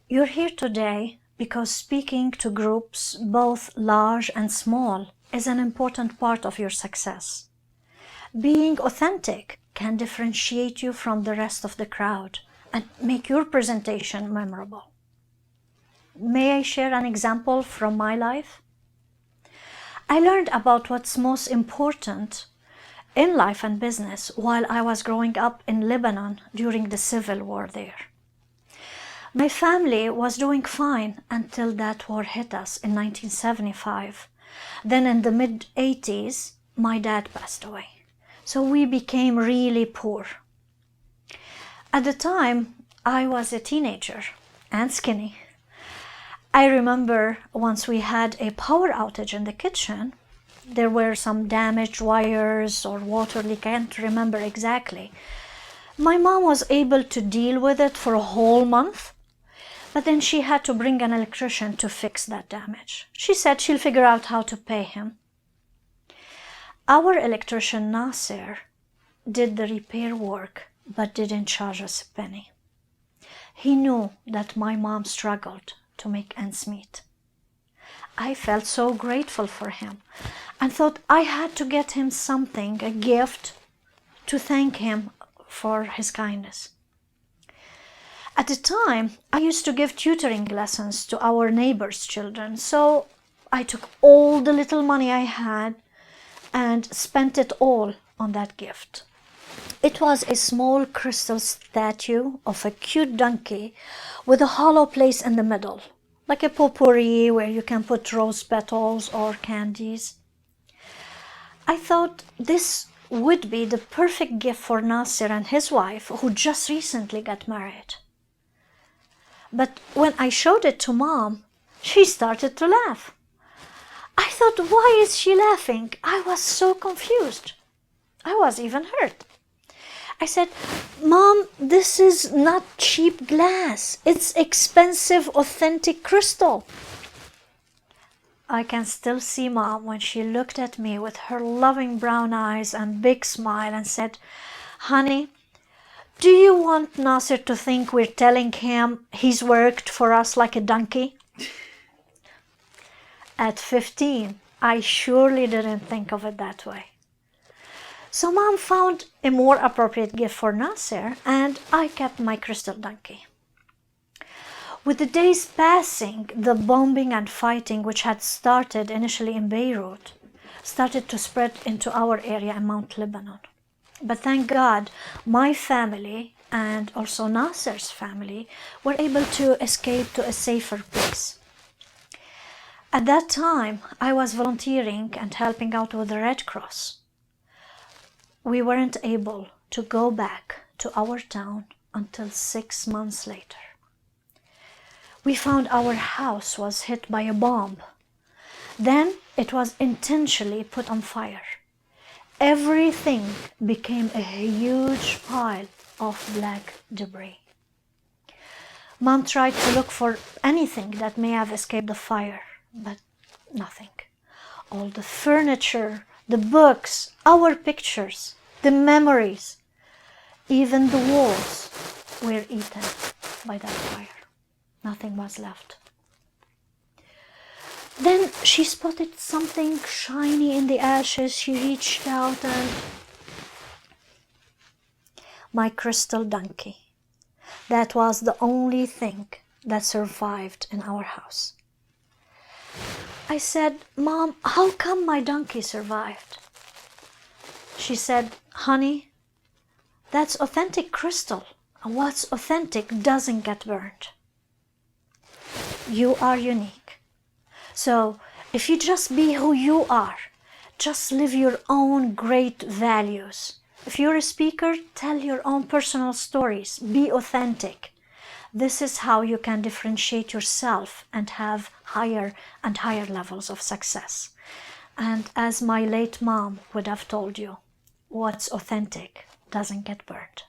You're here today because speaking to groups, both large and small, is an important part of your success. Being authentic can differentiate you from the rest of the crowd and make your presentation memorable. May I share an example from my life? I learned about what's most important in life and business while I was growing up in Lebanon during the civil war there. My family was doing fine until that war hit us in 1975. Then in the mid-80s, my dad passed away. So we became really poor. At the time, I was a teenager and skinny. I remember once we had a power outage in the kitchen. There were some damaged wires or water leak, I can't remember exactly. My mom was able to deal with it for a whole month, but then she had to bring an electrician to fix that damage. She said she'll figure out how to pay him. Our electrician Nasser did the repair work, but didn't charge us a penny. He knew that my mom struggled to make ends meet. I felt so grateful for him and thought I had to get him something, a gift, to thank him for his kindness. At the time, I used to give tutoring lessons to our neighbors' children, so I took all the little money I had and spent it all on that gift. It was a small crystal statue of a cute donkey with a hollow place in the middle, like a potpourri where you can put rose petals or candies. I thought this would be the perfect gift for Nasser and his wife, who just recently got married. But when I showed it to Mom, she started to laugh. I thought, why is she laughing? I was so confused. I was even hurt. I said, Mom, this is not cheap glass. It's expensive, authentic crystal. I can still see Mom when she looked at me with her loving brown eyes and big smile and said, honey, do you want Nasser to think we're telling him he's worked for us like a donkey? At 15, I surely didn't think of it that way. So Mom found a more appropriate gift for Nasser, and I kept my crystal donkey. With the days passing, the bombing and fighting, which had started initially in Beirut, started to spread into our area in Mount Lebanon. But thank God, my family and also Nasser's family were able to escape to a safer place. At that time, I was volunteering and helping out with the Red Cross. We weren't able to go back to our town until 6 months later. We found our house was hit by a bomb. Then it was intentionally put on fire. Everything became a huge pile of black debris. Mom tried to look for anything that may have escaped the fire, but nothing. All the furniture, the books, our pictures, the memories, even the walls were eaten by that fire. Nothing was left. Then she spotted something shiny in the ashes. She reached out and... my crystal donkey. That was the only thing that survived in our house. I said, Mom, how come my donkey survived? She said, honey, that's authentic crystal, and what's authentic doesn't get burned. You are unique. So if you just be who you are, just live your own great values. If you're a speaker, tell your own personal stories, be authentic. This is how you can differentiate yourself and have higher and higher levels of success. And as my late mom would have told you, what's authentic doesn't get burned.